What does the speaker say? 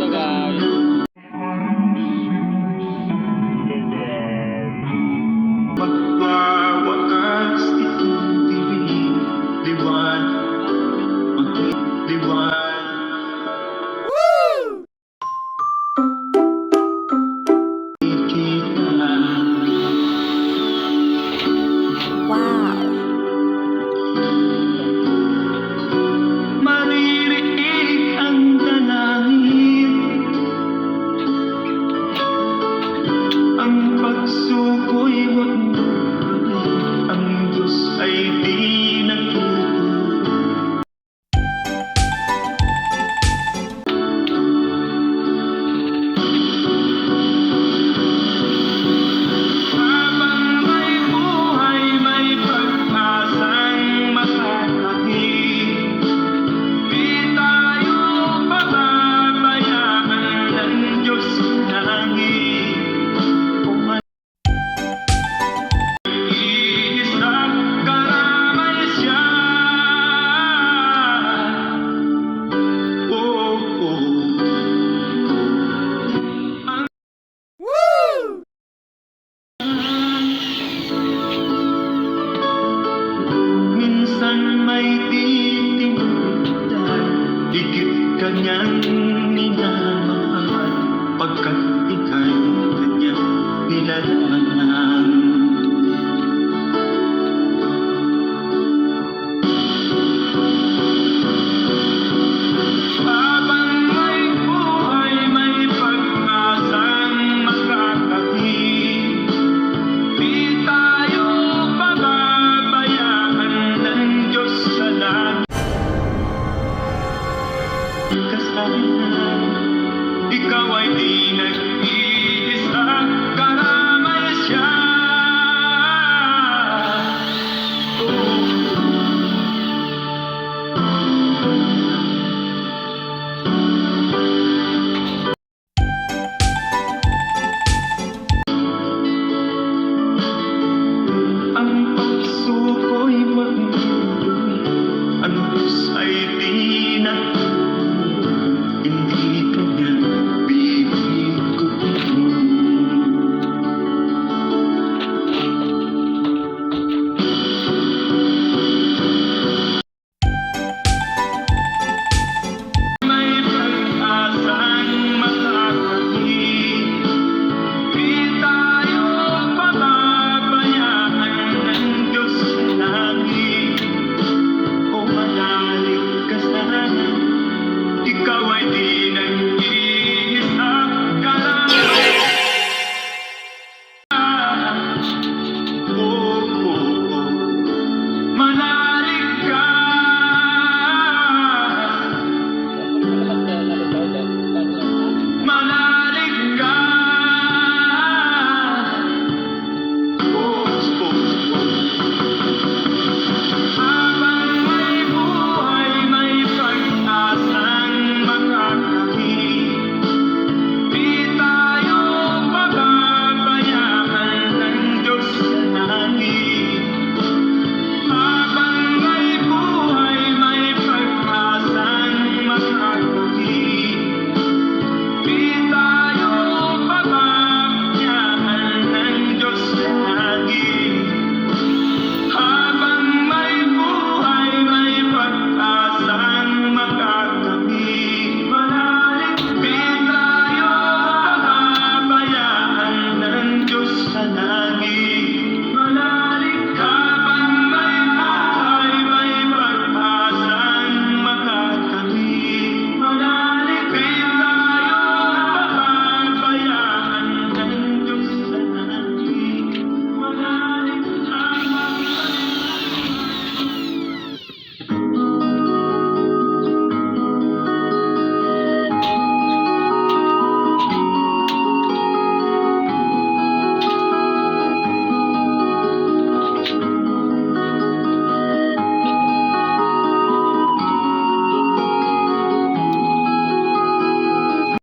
Lagay. Magwawakas itong dilim, liwan, magliwan. Wow! Maririnig ang dalangin, ang pagsuko'y huwag mo gawin, ang Diyos ay di nagtuturo. Habang may buhay, may pag-asang makakahig. Di tayo pababayaan ng Diyos na langit. Iisang karamay siya. Oh, oh. Minsan may titindan, higit kanyang minamahal, pagkat ika'y kanyang nilalaman. Habang may buhay, may pag-asang makakahig. Di tayo pababayaan ng Diyos sa langit. Kasalanan, ikaw ay di nag